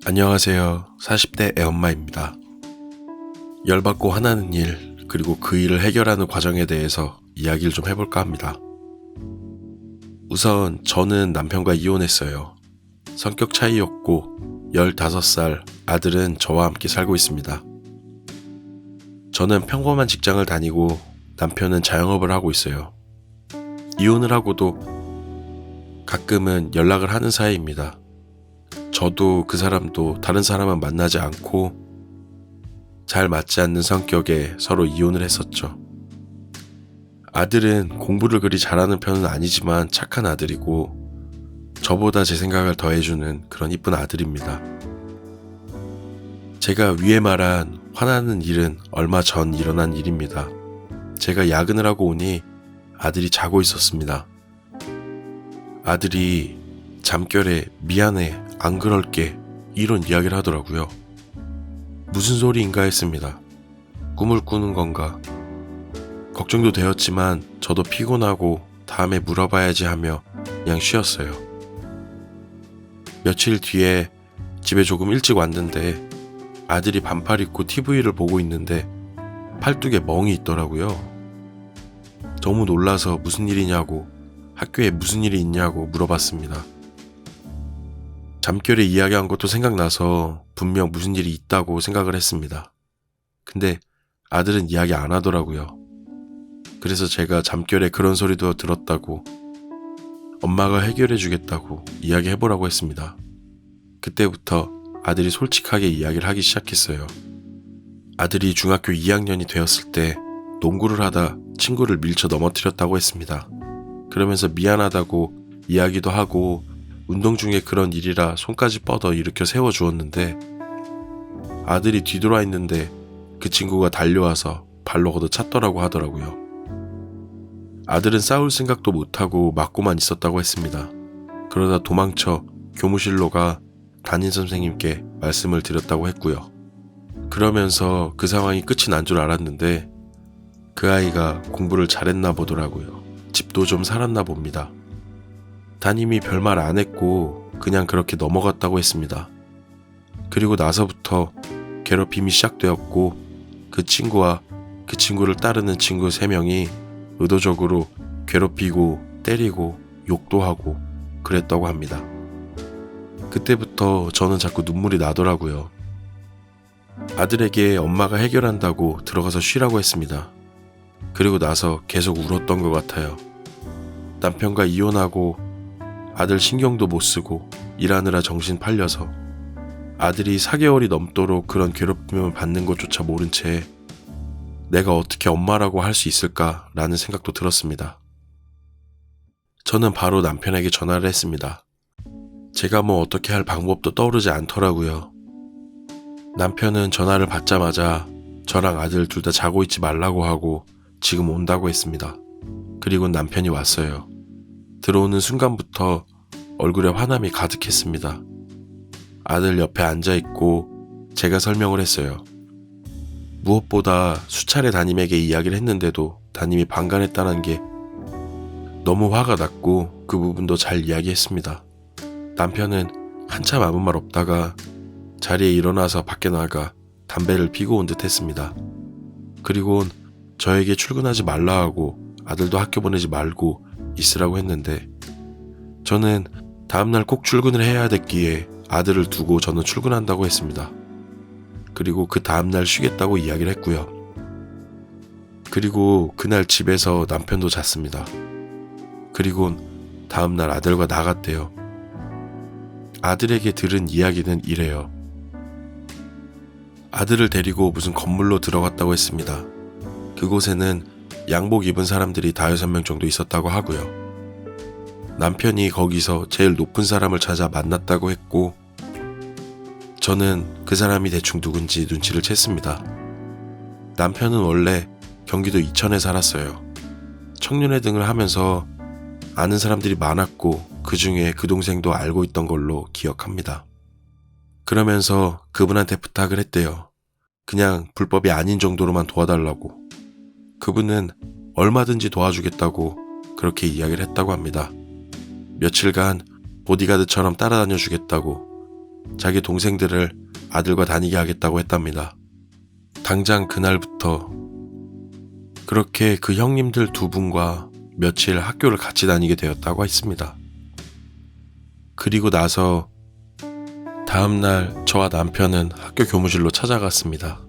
안녕하세요. 40대 애엄마입니다. 열받고 화나는 일, 그리고 그 일을 해결하는 과정에 대해서 이야기를 좀 해볼까 합니다. 우선 저는 남편과 이혼했어요. 성격 차이였고 15살 아들은 저와 함께 살고 있습니다. 저는 평범한 직장을 다니고 남편은 자영업을 하고 있어요. 이혼을 하고도 가끔은 연락을 하는 사이입니다. 저도 그 사람도 다른 사람은 만나지 않고 잘 맞지 않는 성격에 서로 이혼을 했었죠. 아들은 공부를 그리 잘하는 편은 아니지만 착한 아들이고 저보다 제 생각을 더해주는 그런 이쁜 아들입니다. 제가 위에 말한 화나는 일은 얼마 전 일어난 일입니다. 제가 야근을 하고 오니 아들이 자고 있었습니다. 아들이 잠결에 미안해, 안 그럴게 이런 이야기를 하더라고요. 무슨 소리인가 했습니다. 꿈을 꾸는 건가? 걱정도 되었지만 저도 피곤하고 다음에 물어봐야지 하며 그냥 쉬었어요. 며칠 뒤에 집에 조금 일찍 왔는데 아들이 반팔 입고 TV를 보고 있는데 팔뚝에 멍이 있더라고요. 너무 놀라서 무슨 일이냐고, 학교에 무슨 일이 있냐고 물어봤습니다. 잠결에 이야기한 것도 생각나서 분명 무슨 일이 있다고 생각을 했습니다. 근데 아들은 이야기 안 하더라고요. 그래서 제가 잠결에 그런 소리도 들었다고, 엄마가 해결해 주겠다고 이야기해보라고 했습니다. 그때부터 아들이 솔직하게 이야기를 하기 시작했어요. 아들이 중학교 2학년이 되었을 때 농구를 하다 친구를 밀쳐 넘어뜨렸다고 했습니다. 그러면서 미안하다고 이야기도 하고 운동 중에 그런 일이라 손까지 뻗어 일으켜 세워주었는데 아들이 뒤돌아 있는데 그 친구가 달려와서 발로 걷어찼더라고 하더라고요. 아들은 싸울 생각도 못하고 맞고만 있었다고 했습니다. 그러다 도망쳐 교무실로 가 담임선생님께 말씀을 드렸다고 했고요. 그러면서 그 상황이 끝이 난 줄 알았는데 그 아이가 공부를 잘했나 보더라고요. 집도 좀 살았나 봅니다. 담임이 별말 안 했고 그냥 그렇게 넘어갔다고 했습니다. 그리고 나서부터 괴롭힘이 시작되었고 그 친구와 그 친구를 따르는 친구 3명이 의도적으로 괴롭히고 때리고 욕도 하고 그랬다고 합니다. 그때부터 저는 자꾸 눈물이 나더라고요. 아들에게 엄마가 해결한다고 들어가서 쉬라고 했습니다. 그리고 나서 계속 울었던 것 같아요. 남편과 이혼하고 아들 신경도 못 쓰고 일하느라 정신 팔려서 아들이 4개월이 넘도록 그런 괴롭힘을 받는 것조차 모른 채 내가 어떻게 엄마라고 할 수 있을까라는 생각도 들었습니다. 저는 바로 남편에게 전화를 했습니다. 제가 뭐 어떻게 할 방법도 떠오르지 않더라고요. 남편은 전화를 받자마자 저랑 아들 둘 다 자고 있지 말라고 하고 지금 온다고 했습니다. 그리고 남편이 왔어요. 들어오는 순간부터 얼굴에 화남이 가득했습니다. 아들 옆에 앉아있고 제가 설명을 했어요. 무엇보다 수차례 담임에게 이야기를 했는데도 담임이 방관했다는 게 너무 화가 났고 그 부분도 잘 이야기했습니다. 남편은 한참 아무 말 없다가 자리에 일어나서 밖에 나가 담배를 피고 온 듯 했습니다. 그리고 저에게 출근하지 말라 하고 아들도 학교 보내지 말고 있으라고 했는데 저는 다음날 꼭 출근을 해야 됐기에 아들을 두고 저는 출근한다고 했습니다. 그리고 그 다음날 쉬겠다고 이야기를 했고요. 그리고 그날 집에서 남편도 잤습니다. 그리고 다음날 아들과 나갔대요. 아들에게 들은 이야기는 이래요. 아들을 데리고 무슨 건물로 들어갔다고 했습니다. 그곳에는 양복 입은 사람들이 5-6명 정도 있었다고 하고요. 남편이 거기서 제일 높은 사람을 찾아 만났다고 했고 저는 그 사람이 대충 누군지 눈치를 챘습니다. 남편은 원래 경기도 이천에 살았어요. 청년회등을 하면서 아는 사람들이 많았고 그 중에 그 동생도 알고 있던 걸로 기억합니다. 그러면서 그분한테 부탁을 했대요. 그냥 불법이 아닌 정도로만 도와달라고. 그분은 얼마든지 도와주겠다고 그렇게 이야기를 했다고 합니다. 며칠간 보디가드처럼 따라다녀 주겠다고, 자기 동생들을 아들과 다니게 하겠다고 했답니다. 당장 그날부터 그렇게 그 형님들 두 분과 며칠 학교를 같이 다니게 되었다고 했습니다. 그리고 나서 다음날 저와 남편은 학교 교무실로 찾아갔습니다.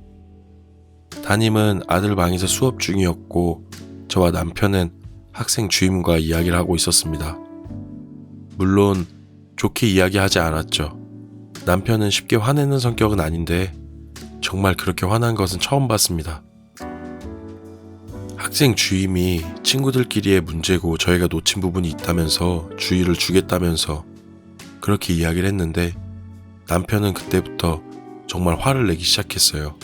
담임은 아들 방에서 수업 중이었고 저와 남편은 학생 주임과 이야기를 하고 있었습니다. 물론 좋게 이야기하지 않았죠. 남편은 쉽게 화내는 성격은 아닌데 정말 그렇게 화난 것은 처음 봤습니다. 학생 주임이 친구들끼리의 문제고 저희가 놓친 부분이 있다면서 주의를 주겠다면서 그렇게 이야기를 했는데 남편은 그때부터 정말 화를 내기 시작했어요.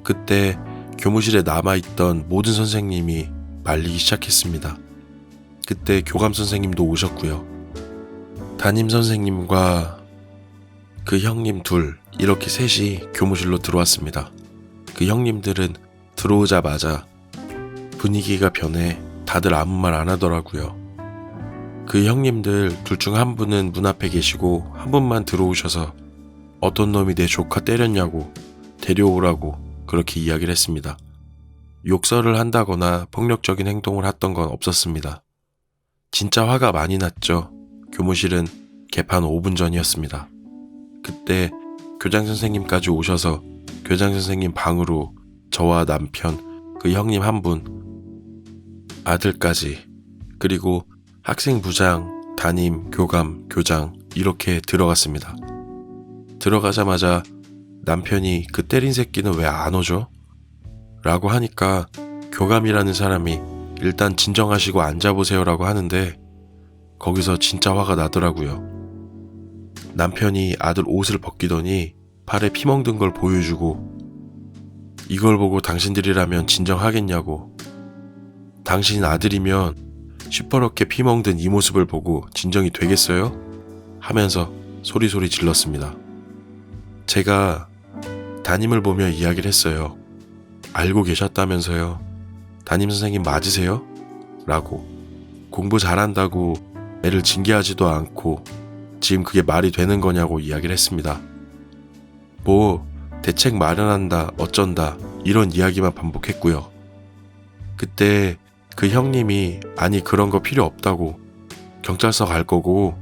그때 교무실에 남아있던 모든 선생님이 말리기 시작했습니다. 그때 교감 선생님도 오셨고요. 담임 선생님과 그 형님 둘 이렇게 셋이 교무실로 들어왔습니다. 그 형님들은 들어오자마자 분위기가 변해 다들 아무 말 안 하더라고요. 그 형님들 둘 중 한 분은 문 앞에 계시고 한 분만 들어오셔서 어떤 놈이 내 조카 때렸냐고 데려오라고 그렇게 이야기를 했습니다. 욕설을 한다거나 폭력적인 행동을 했던 건 없었습니다. 진짜 화가 많이 났죠. 교무실은 개판 5분 전이었습니다. 그때 교장 선생님까지 오셔서 교장 선생님 방으로 저와 남편, 그 형님 한 분, 아들까지 그리고 학생부장, 담임, 교감, 교장 이렇게 들어갔습니다. 들어가자마자 남편이 그 때린 새끼는 왜 안 오죠? 라고 하니까 교감이라는 사람이 일단 진정하시고 앉아보세요 라고 하는데 거기서 진짜 화가 나더라고요. 남편이 아들 옷을 벗기더니 팔에 피 멍든 걸 보여주고 이걸 보고 당신들이라면 진정하겠냐고, 당신 아들이면 시퍼렇게 피 멍든 이 모습을 보고 진정이 되겠어요? 하면서 소리소리 질렀습니다. 제가 담임을 보며 이야기를 했어요. 알고 계셨다면서요. 담임 선생님 맞으세요? 라고. 공부 잘한다고 애를 징계하지도 않고 지금 그게 말이 되는 거냐고 이야기를 했습니다. 뭐 대책 마련한다 어쩐다 이런 이야기만 반복했고요. 그때 그 형님이 아니 그런 거 필요 없다고, 경찰서 갈 거고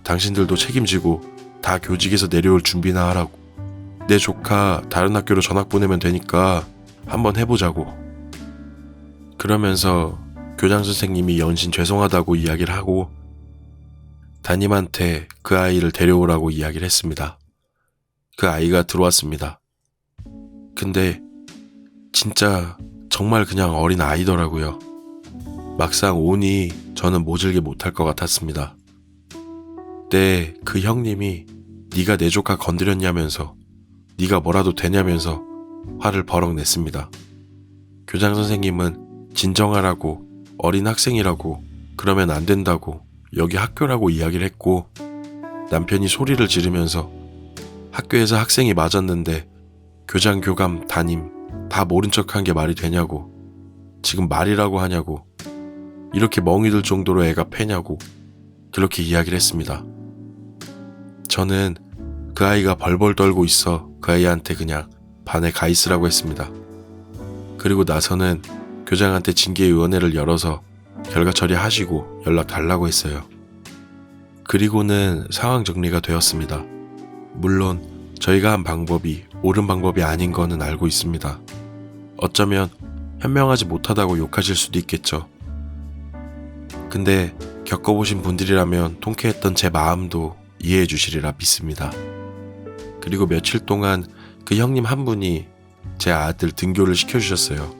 당신들도 책임지고 다 교직에서 내려올 준비나 하라고, 내 조카 다른 학교로 전학 보내면 되니까 한번 해보자고, 그러면서 교장 선생님이 연신 죄송하다고 이야기를 하고 담임한테 그 아이를 데려오라고 이야기를 했습니다. 그 아이가 들어왔습니다. 근데 진짜 정말 그냥 어린 아이더라고요. 막상 오니 저는 모질게 못할 것 같았습니다. 그때 그 형님이 네가 내 조카 건드렸냐면서, 네가 뭐라도 되냐면서 화를 버럭 냈습니다. 교장 선생님은 진정하라고, 어린 학생이라고, 그러면 안 된다고, 여기 학교라고 이야기를 했고, 남편이 소리를 지르면서 학교에서 학생이 맞았는데 교장, 교감, 담임 다 모른 척한 게 말이 되냐고, 지금 말이라고 하냐고, 이렇게 멍이 들 정도로 애가 패냐고 그렇게 이야기를 했습니다. 저는 그 아이가 벌벌 떨고 있어 그 아이한테 그냥 반에 가 있으라고 했습니다. 그리고 나서는 교장한테 징계위원회를 열어서 결과 처리하시고 연락 달라고 했어요. 그리고는 상황 정리가 되었습니다. 물론 저희가 한 방법이 옳은 방법이 아닌 거는 알고 있습니다. 어쩌면 현명하지 못하다고 욕하실 수도 있겠죠. 근데 겪어보신 분들이라면 통쾌했던 제 마음도 이해해 주시리라 믿습니다. 그리고 며칠 동안 그 형님 한 분이 제 아들 등교를 시켜주셨어요.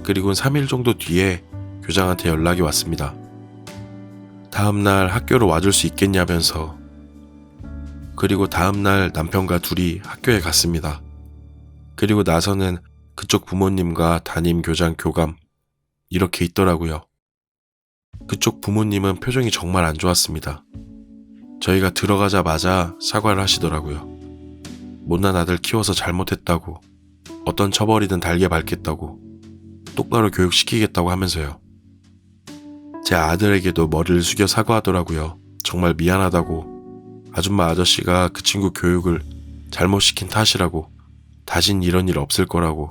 그리고 3일 정도 뒤에 교장한테 연락이 왔습니다. 다음날 학교로 와줄 수 있겠냐면서. 그리고 다음날 남편과 둘이 학교에 갔습니다. 그리고 나서는 그쪽 부모님과 담임, 교장, 교감 이렇게 있더라고요. 그쪽 부모님은 표정이 정말 안 좋았습니다. 저희가 들어가자마자 사과를 하시더라고요. 못난 아들 키워서 잘못했다고, 어떤 처벌이든 달게 밟겠다고, 똑바로 교육시키겠다고 하면서요. 제 아들에게도 머리를 숙여 사과하더라고요. 정말 미안하다고, 아줌마 아저씨가 그 친구 교육을 잘못 시킨 탓이라고, 다신 이런 일 없을 거라고.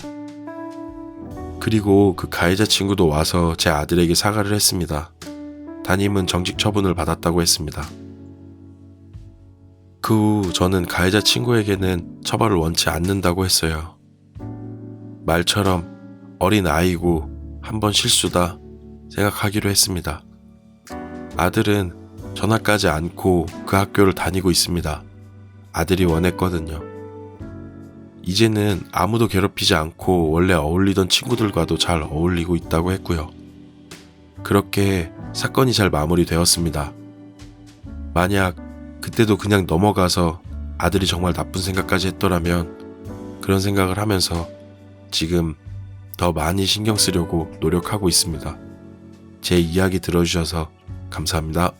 그리고 그 가해자 친구도 와서 제 아들에게 사과를 했습니다. 담임은 정직 처분을 받았다고 했습니다. 그 후 저는 가해자 친구에게는 처벌을 원치 않는다고 했어요. 말처럼 어린 아이고 한번 실수다 생각하기로 했습니다. 아들은 전학가지 않고 그 학교를 다니고 있습니다. 아들이 원했거든요. 이제는 아무도 괴롭히지 않고 원래 어울리던 친구들과도 잘 어울리고 있다고 했고요. 그렇게 사건이 잘 마무리되었습니다. 만약 그때도 그냥 넘어가서 아들이 정말 나쁜 생각까지 했더라면 그런 생각을 하면서 지금 더 많이 신경 쓰려고 노력하고 있습니다. 제 이야기 들어주셔서 감사합니다.